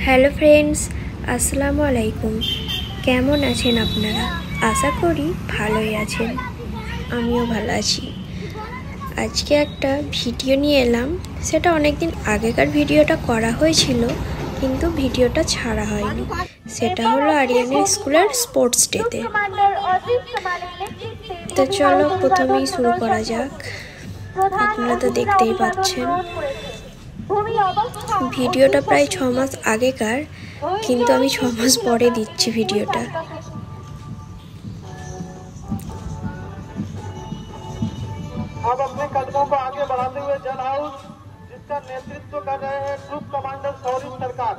Hello friends, আসসালামু আলাইকুম। কেমন আছেন আপনারা? আশা করি ভালোই আছেন। আমিও ভালো আছি। আজকে একটা ভিডিও নিয়ে এলাম। সেটা অনেক দিন আগেকার ভিডিওটা করা হয়েছিল, কিন্তু ভিডিওটা ছাড়া হয়নি। সেটা হলো আরিয়ানের স্কুলের স্পোর্টস ডেতে। তো চলো প্রথমেই শুরু করা যাক। আপনারা তো দেখতেই পাচ্ছেন ভিডিওটা প্রায় 6 মাস আগেকার, কিন্তু আমি 6 মাস পরে দিচ্ছি ভিডিওটা। अब अपने कदमों को आगे बढ़ाते हुए जल हाउस जिसका नेतृत्व कर रहे हैं ग्रुप कमांडर सौरिश सरकार।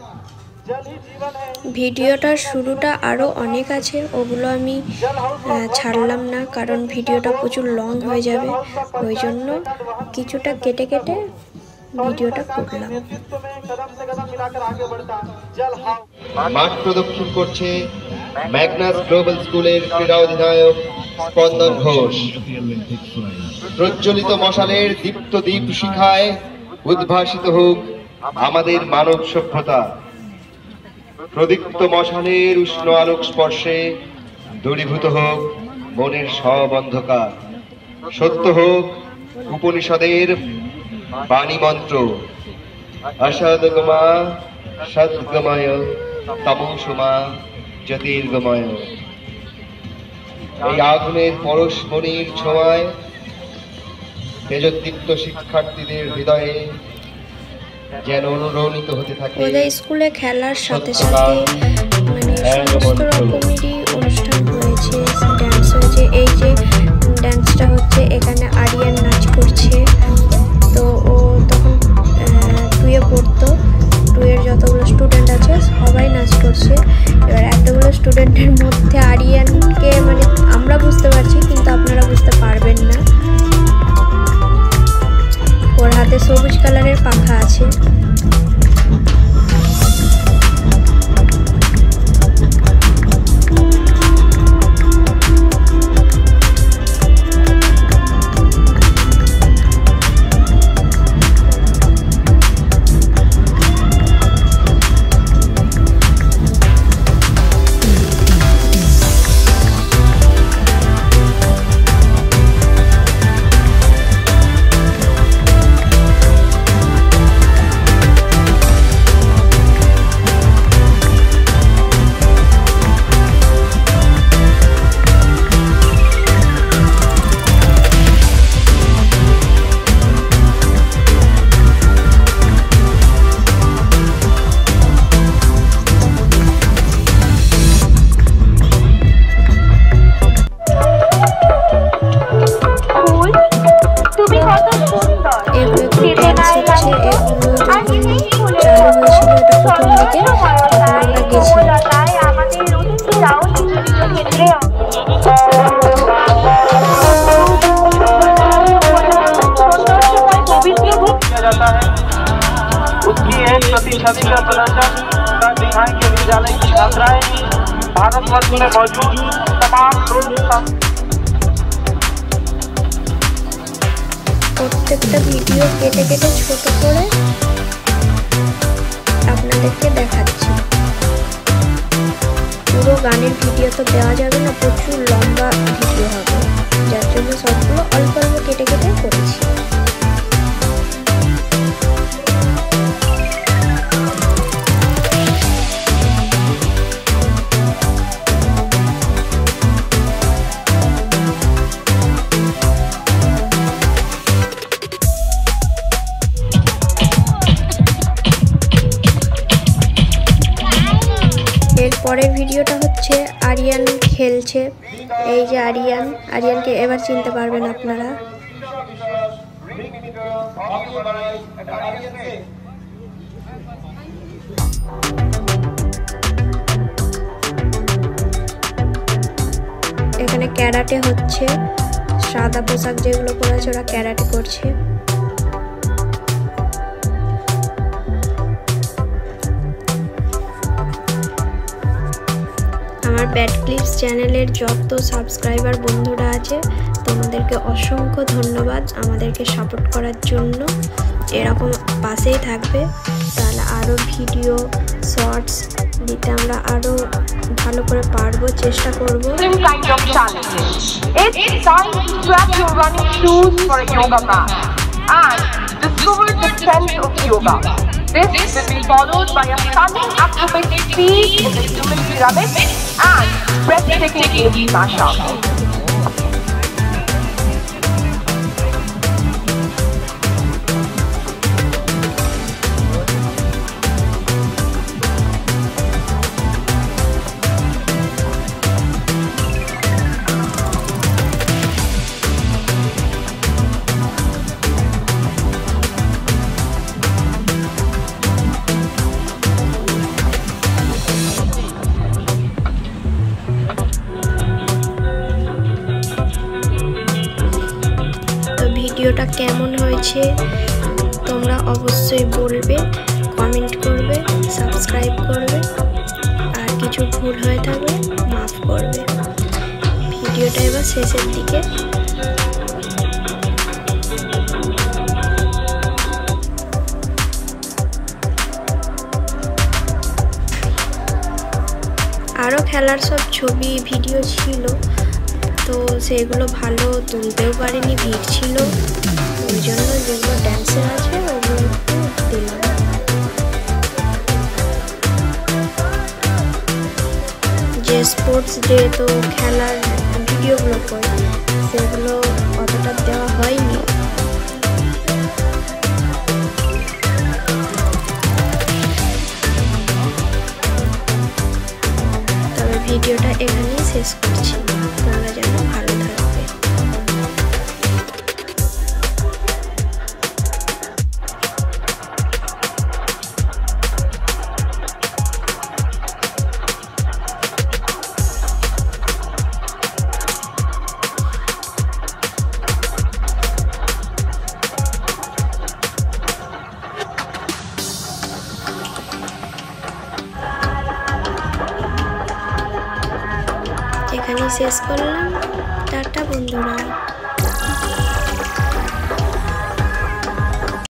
जल ही जीवन है। ভিডিওটার শুরুটা আরও অনেক আছে, ওগুলো আমি ছাড়লাম না, কারণ ভিডিওটা প্রচুর লং হয়ে যাবে। ওই জন্য কিছুটা কেটে কেটে ভিডিওটা করলাম। মাঠ প্রদক্ষিণ করছে ম্যাগনাস গ্লোবাল স্কুলের ক্রীড়া অধিনায়ক স্পন্দন ঘোষ। প্রজ্বলিত মশালের দীপ্ত দীপ শিখায় উদ্ভাসিত হোক আমাদের মানব সভ্যতা। প্রদীপ্ত মশালের উষ্ণ আলোক স্পর্শে দূরীভূত হোক মনের সব অন্ধকার। সত্য হোক উপনিষদের বাণী মন্ত্র, অসদ্গমা সদ্গময় তমোসমা জ্যোতির্গময়। এই আগুনের পরশমণির ছোঁয়ায় তেজোদ্দীপ্ত শিক্ষার্থীদের হৃদয়ে যেন অনুরণিত হতে থাকে। ওদের স্কুলে খেলার সাথে সাথে মানে সমস্ত রকমেরই অনুষ্ঠান হয়েছে, ড্যান্স হয়েছে। এই যে ড্যান্সটা হচ্ছে, এখানে আরিয়ান নাচ করছে। তো ও তখন 2-এ পড়তো। 2-এর যতগুলো স্টুডেন্ট আছে সবাই নাচ করছে। এবার এতগুলো স্টুডেন্টের মধ্যে আরিয়ানকে মানে আমরা বুঝতে পারছি, কিন্তু আপনারা বুঝতে পারবেন না। ওর হাতে সবুজ কালারের পাখা আছে। उसकी 1% का प्रदर्शन का दिखाएंगे विद्यालय की छात्राएं। भारतवर्ष में मौजूद तमाम প্রত্যেকটা ভিডিও কেটে কেটে ছোট করে আপনাদেরকে দেখাচ্ছি। পুরো গানের ভিডিও তো দেওয়া যাবে না, প্রচুর লম্বা ভিডিও হবে, যার জন্য সবগুলো অল্প অল্প কেটে কেটে করেছি। পরের ভিডিওটা হচ্ছে আরিয়ান খেলছে। এই যে আরিয়ানকে এবার চিনতে পারবেন আপনারা। এখানে ক্যারাটে হচ্ছে, সাদা পোশাক যেগুলো পরেছে ওরা ক্যারাটে করছে। আমার ব্যাড ক্লিপস চ্যানেলের যত সাবস্ক্রাইবার বন্ধুরা আছে তোমাদেরকে অসংখ্য ধন্যবাদ আমাদেরকে সাপোর্ট করার জন্য। এরকম পাশেই থাকবে, তাহলে আরও ভিডিও শর্টস দিতে আমরা আরো ভালো করে পারবো, চেষ্টা করব। Kind of challenges. It's time to swap your running shoes for a yoga mat and discover the sense of yoga. This will be followed by a stunning acrobatic feat in the human pyramid and breathtaking yogi mashup. ভিডিওটা কেমন হয়েছে তোমরা অবশ্যই বলবে, comment করবে, subscribe করবে, আর কিছু ভুল হয়ে থাকলে মাফ করবে। ভিডিওটা এবার শেষের দিকে। আরও খেলার সব ছবি ভিডিও ছিল, তো সেগুলো ভালো তুলতেও পারিনি, ভিড় ছিল, ওই জন্য যেগুলো ড্যান্সের আছে ওগুলো দিলাম। যে স্পোর্টস ডে তো খেলার ভিডিওগুলো করে সেগুলো অতটা দেওয়া হয়নি। তবে ভিডিওটা এখানেই শেষ করছি, তোমরা যেন ভালো থাকবে। এখানেই শেষ করলাম, টাটা বন্ধুরা।